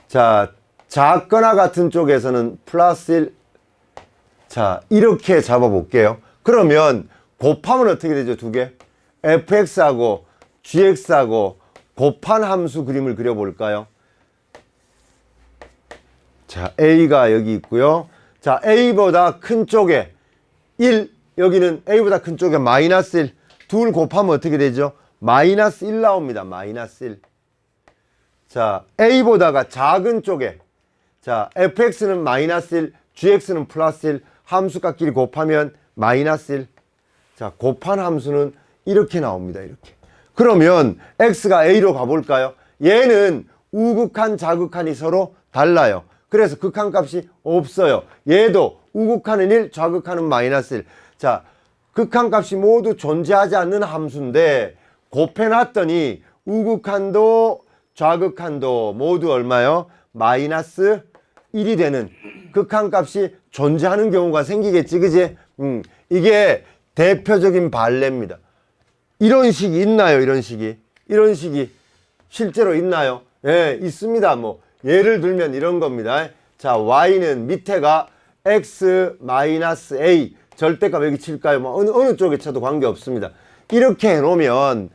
자, 작거나 같은 쪽에서는 플러스 1. 자, 이렇게 잡아볼게요. 그러면 곱하면 어떻게 되죠? 두 개. fx하고 gx하고 곱한 함수 그림을 그려볼까요? 자, a가 여기 있고요. 자, a보다 큰 쪽에 1, 여기는 a보다 큰 쪽에 마이너스 1. 둘 곱하면 어떻게 되죠? 마이너스 1 나옵니다. 마이너스 1. 자, a보다가 작은 쪽에, 자, fx는 마이너스 1, gx는 플러스 1, 함수값끼리 곱하면 마이너스 1. 자, 곱한 함수는 이렇게 나옵니다. 이렇게. 그러면 x가 a로 가볼까요? 얘는 우극한, 좌극한이 서로 달라요. 그래서 극한값이 없어요. 얘도 우극한은 1, 좌극한은 마이너스 1. 자, 극한값이 모두 존재하지 않는 함수인데 곱해놨더니 우극한도 좌극한도 모두 얼마요? 마이너스 1이 되는 극한값이 존재하는 경우가 생기겠지, 그지? 이게 대표적인 발레입니다. 이런 식이 있나요? 이런 식이 실제로 있나요? 예, 있습니다. 뭐 예를 들면 이런 겁니다. 자, y는 밑에가 x-a 절대값 여기 칠까요? 뭐 어느 쪽에 쳐도 관계없습니다. 이렇게 해놓으면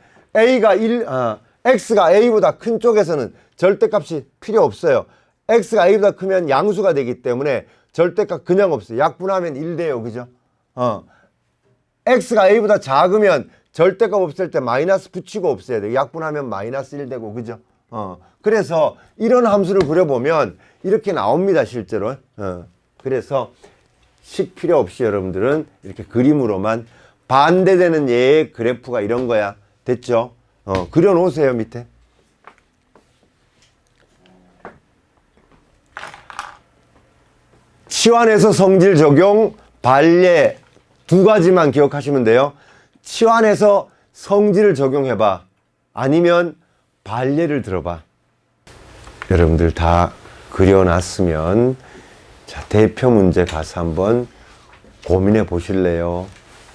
x가 a보다 큰 쪽에서는 절대값이 필요 없어요. x가 a보다 크면 양수가 되기 때문에 절대값 그냥 없어요. 약분하면 1 돼요. 그죠? x가 a보다 작으면 절대값 없을 때 마이너스 붙이고 없애야 돼요. 약분하면 마이너스 1 되고, 그죠? 그래서 이런 함수를 그려보면 이렇게 나옵니다, 실제로. 그래서 식 필요 없이 여러분들은 이렇게 그림으로만 반대되는 얘의 그래프가 이런 거야. 됐죠? 그려 놓으세요, 밑에. 치환해서 성질 적용, 반례 두 가지만 기억하시면 돼요. 치환해서 성질을 적용해봐. 아니면 반례를 들어봐. 여러분들 다 그려놨으면 자, 대표 문제 가서 한번 고민해 보실래요?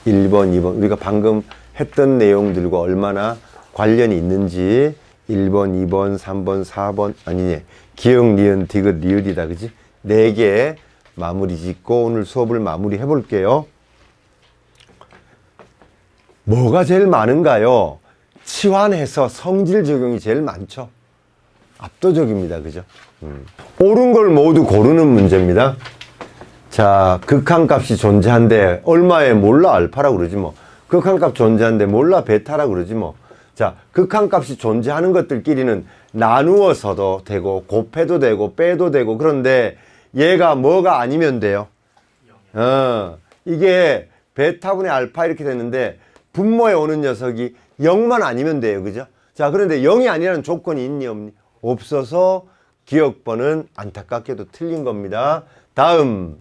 1번, 2번 우리가 방금 했던 내용들과 얼마나 관련이 있는지 1번, 2번, 3번, 4번 아니네. 기역, 니은, 디귿, 리을이다. 그지? 4개 마무리 짓고 오늘 수업을 마무리 해볼게요. 뭐가 제일 많은가요? 치환해서 성질 적용이 제일 많죠. 압도적입니다. 그죠? 옳은 걸 모두 고르는 문제입니다. 자, 극한값이 존재한데 얼마에 몰라 알파라고 그러지 뭐. 극한값 존재한데 몰라 베타라고 그러지 뭐. 자, 극한값이 존재하는 것들끼리는 나누어서도 되고 곱해도 되고 빼도 되고 그런데 얘가 뭐가 아니면 돼요. 이게 베타분의 알파 이렇게 되는데 분모에 오는 녀석이 0만 아니면 돼요. 그죠? 자, 그런데 0이 아니라는 조건이 있니 없니? 없어서 기억번은 안타깝게도 틀린 겁니다. 다음.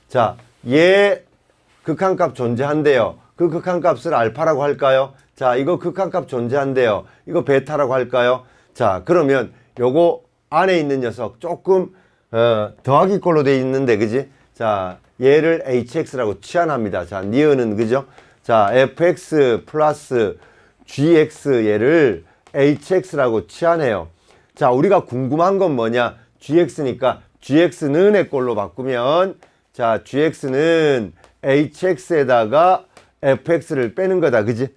자, 얘 극한값 존재한대요. 그 극한값을 알파라고 할까요? 자, 이거 극한값 존재한대요. 이거 베타라고 할까요? 자, 그러면 요거 안에 있는 녀석 조금 더하기 꼴로 돼 있는데, 그지? 자, 얘를 hx라고 치환합니다. 자, 니은은 그죠? 자, fx 플러스 gx 얘를 hx라고 치환해요. 자, 우리가 궁금한 건 뭐냐? gx니까 gx는 의 꼴로 바꾸면 자, gx는 hx에다가 fx를 빼는 거다. 그지?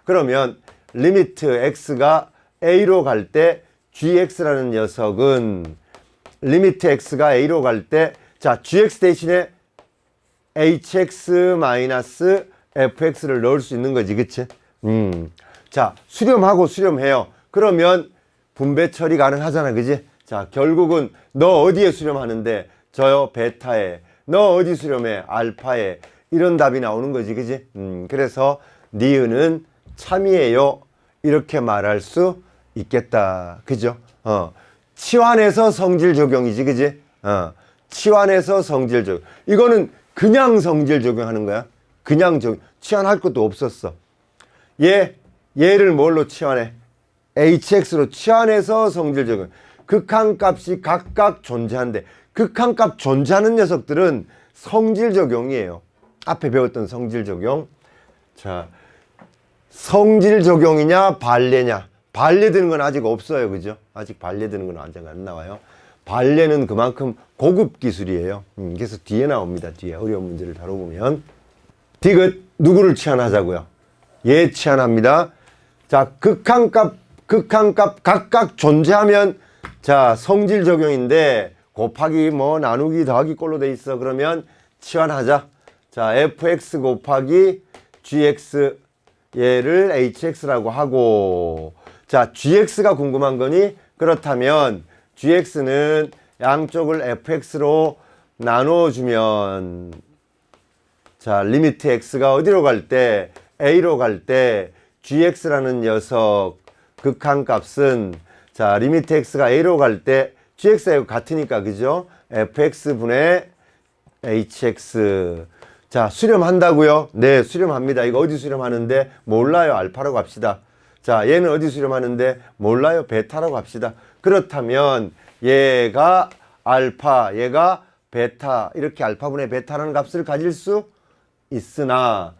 그러면 리미트 x가 a로 갈 때 gx라는 녀석은 리미트 x가 a로 갈 때 자, gx 대신에 hx 마이너스 fx를 넣을 수 있는 거지. 그치? 자, 수렴하고 수렴해요. 그러면 분배 처리 가능하잖아. 그지? 자, 결국은 너 어디에 수렴하는데? 저요, 베타에. 너 어디 수렴해? 알파에. 이런 답이 나오는 거지. 그지? 그래서 니은은 참이에요. 이렇게 말할 수 있겠다. 그죠? 치환해서 성질 적용이지. 그지? 치환해서 성질 적용. 이거는 그냥 성질 적용하는 거야. 그냥 치환할 것도 없었어. 얘를 뭘로 치환해? hx로 치환해서 성질 적용. 극한값이 각각 존재한대. 극한값 존재하는 녀석들은 성질 적용이에요. 앞에 배웠던 성질 적용. 자, 성질 적용이냐 반례냐. 반례 드는 건 아직 없어요. 그죠? 아직 반례 드는 건 아직 안 나와요. 반례는 그만큼 고급 기술이에요. 그래서 뒤에 나옵니다. 뒤에 어려운 문제를 다뤄보면. 디귿 누구를 치환하자고요? 얘 치환합니다. 자, 극한값 각각 존재하면 자, 성질 적용인데 곱하기 뭐 나누기 더하기 꼴로 돼 있어. 그러면 치환하자. 자, fx 곱하기 gx 얘를 hx라고 하고 자, gx가 궁금한 거니? 그렇다면 gx는 양쪽을 fx로 나눠주면 자, 리미트 x가 어디로 갈 때? a로 갈 때 gx라는 녀석 극한값은 자, 리미트 x가 a로 갈 때 gx하고 같으니까 그죠? fx분의 hx 자, 수렴한다고요? 네, 수렴합니다. 이거 어디 수렴하는데? 몰라요. 알파라고 합시다. 자, 얘는 어디 수렴하는데? 몰라요. 베타라고 합시다. 그렇다면 얘가 알파, 얘가 베타, 이렇게 알파분의 베타라는 값을 가질 수 있으나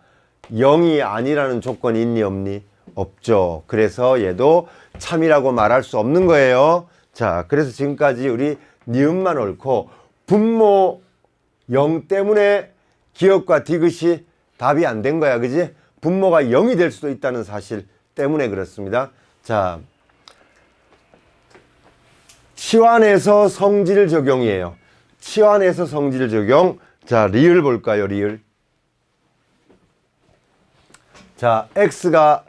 0이 아니라는 조건이 있니 없니? 없죠. 그래서 얘도 참이라고 말할 수 없는 거예요. 자, 그래서 지금까지 우리 니은만 옳고 분모 0 때문에 기억과 디귿이 답이 안 된 거야. 그지? 분모가 0이 될 수도 있다는 사실 때문에 그렇습니다. 자, 치환해서 성질 적용이에요. 치환해서 성질 적용. 자, 리을 볼까요? 리을. 자, x가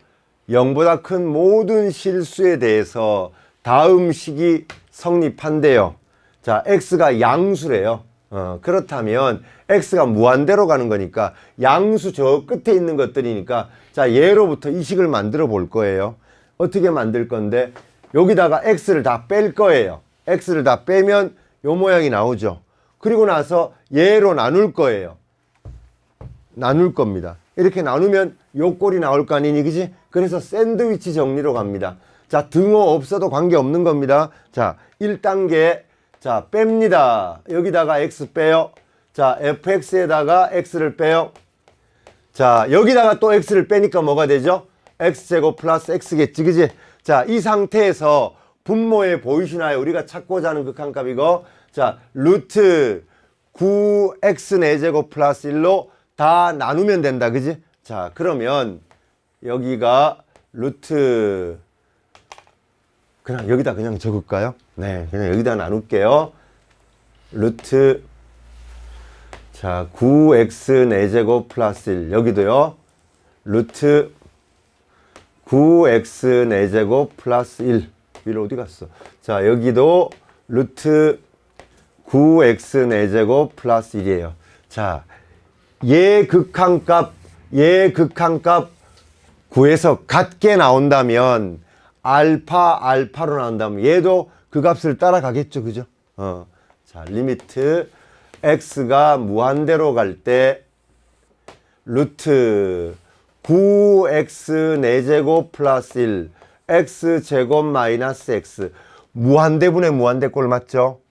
0보다 큰 모든 실수에 대해서 다음 식이 성립한대요. 자, x가 양수래요. 그렇다면 x가 무한대로 가는 거니까 양수 저 끝에 있는 것들이니까 자, 얘로부터 이 식을 만들어 볼 거예요. 어떻게 만들 건데 여기다가 x를 다 뺄 거예요. x를 다 빼면 요 모양이 나오죠. 그리고 나서 얘로 나눌 거예요. 나눌 겁니다. 이렇게 나누면 요 꼴이 나올 거 아니니, 그지? 그래서 샌드위치 정리로 갑니다. 자, 등호 없어도 관계없는 겁니다. 자, 1단계. 자, 뺍니다. 여기다가 x 빼요. 자, fx에다가 x를 빼요. 자, 여기다가 또 x를 빼니까 뭐가 되죠? x제곱 플러스 x겠지, 그지? 자, 이 상태에서 분모에 보이시나요? 우리가 찾고자 하는 극한값 이거. 자, 루트 9x 4제곱 플러스 1로 다 나누면 된다, 그지? 자, 그러면 여기가 루트, 그냥 여기다 그냥 적을까요? 네, 그냥 여기다 나눌게요. 루트, 자, 9x 4제곱 플러스 1. 여기도요. 루트 9x 4제곱 플러스 1. 위로 어디 갔어? 자, 여기도 루트 9x 4제곱 플러스 1이에요. 자, 얘 극한값 구해서 같게 나온다면 알파로 나온다면 얘도 그 값을 따라가겠죠. 그죠? 자, 리미트 x가 무한대로 갈 때 루트 9x 4제곱 플러스 1 x제곱 마이너스 x 무한대분의 무한대꼴 맞죠?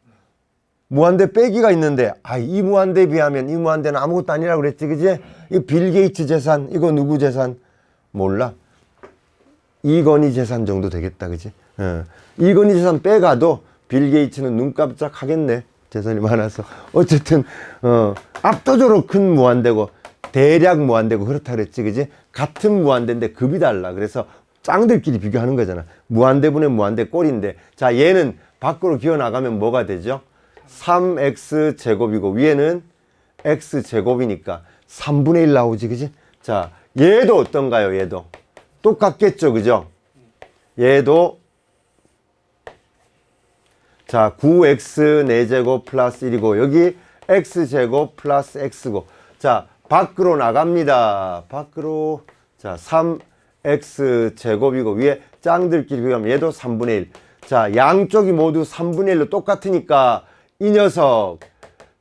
무한대 빼기가 있는데 이 무한대에 비하면 이 무한대는 아무것도 아니라고 그랬지, 그지? 이거 빌 게이츠 재산, 이거 누구 재산? 몰라. 이건희 재산 정도 되겠다, 그지? 이건희 재산 빼가도 빌 게이츠는 눈 깜짝 하겠네. 재산이 많아서. 어쨌든 압도적으로 큰 무한대고 대략 무한대고 그렇다 그랬지, 그지? 같은 무한대인데 급이 달라. 그래서 짱들끼리 비교하는 거잖아. 무한대분의 무한대 꼴인데, 자, 얘는 밖으로 기어 나가면 뭐가 되죠? 3x 제곱이고 위에는 x 제곱이니까 3분의 1 나오지, 그지? 자, 얘도 어떤가요? 얘도 똑같겠죠, 그죠? 얘도 자, 9x 4제곱 플러스 1이고 여기 x제곱 플러스 x고, 자, 밖으로 나갑니다. 밖으로. 자, 3x 제곱이고 위에 짱들끼리 비교하면 얘도 3분의 1. 자, 양쪽이 모두 3분의 1로 똑같으니까 이 녀석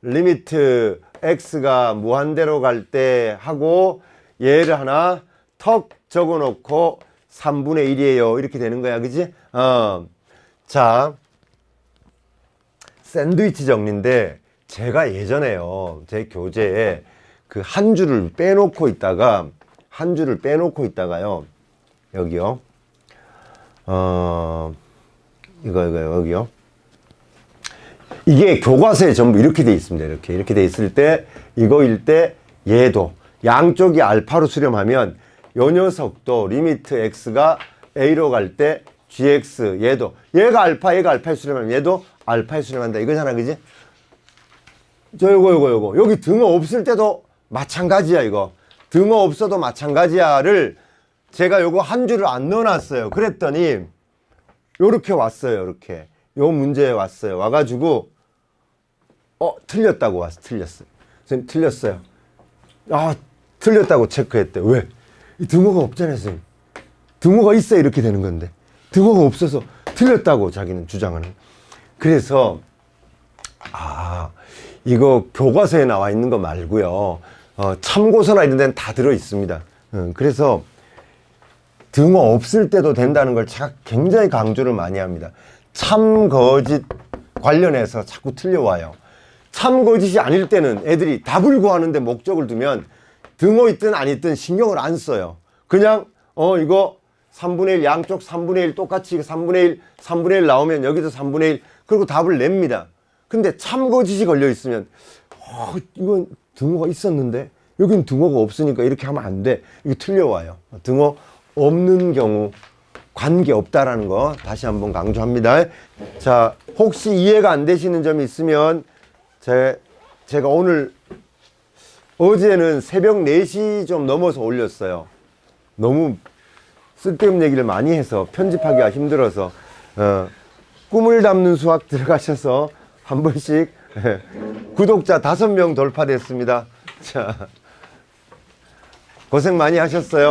리미트 x가 무한대로 갈 때 하고 얘를 하나 턱 적어 놓고 3분의 1이에요. 이렇게 되는 거야, 그지? 자, 샌드위치 정리인데 제가 예전에요, 제 교재에 그 한 줄을 빼놓고 있다가요, 여기요, 여기요. 이게 교과서에 전부 이렇게 돼 있습니다. 이렇게 돼 있을 때, 이거일 때 얘도 양쪽이 알파로 수렴하면 요 녀석도 리미트 x가 a로 갈 때 gx, 얘가 알파에 수렴하면 얘도 알파에 수렴한다, 이거잖아, 그지? 요거 여기 등호 없을 때도 마찬가지야. 이거 등호 없어도 마찬가지야를 제가 요거 한 줄을 안 넣어놨어요. 그랬더니 요렇게 왔어요. 이렇게 요 문제에 왔어요. 와가지고 틀렸다고 왔어. 틀렸어요. 선생님 틀렸어요. 틀렸다고 체크했대. 왜? 이 등호가 없잖아요, 선생님. 등호가 있어야 이렇게 되는 건데 등호가 없어서 틀렸다고 자기는 주장하는. 그래서 이거 교과서에 나와 있는 거 말고요, 참고서나 이런 데는 다 들어 있습니다. 그래서 등호 없을 때도 된다는 걸 제가 굉장히 강조를 많이 합니다. 참 거짓 관련해서 자꾸 틀려와요. 참 거짓이 아닐 때는 애들이 답을 구하는데 목적을 두면 등호 있든 안 있든 신경을 안 써요. 그냥 이거 3분의 1 양쪽 3분의 1 똑같이 3분의 1 나오면 여기도 3분의 1 그리고 답을 냅니다. 근데 참 거짓이 걸려 있으면 이건 등호가 있었는데 여긴 등호가 없으니까 이렇게 하면 안 돼. 이거 틀려와요. 등호 없는 경우 관계없다라는 거 다시 한번 강조합니다. 자, 혹시 이해가 안 되시는 점이 있으면 제가 오늘 어제는 새벽 4시 좀 넘어서 올렸어요. 너무 쓸데없는 얘기를 많이 해서 편집하기가 힘들어서 꿈을 담는 수학 들어가셔서 한 번씩 구독자 5명 돌파됐습니다. 자, 고생 많이 하셨어요.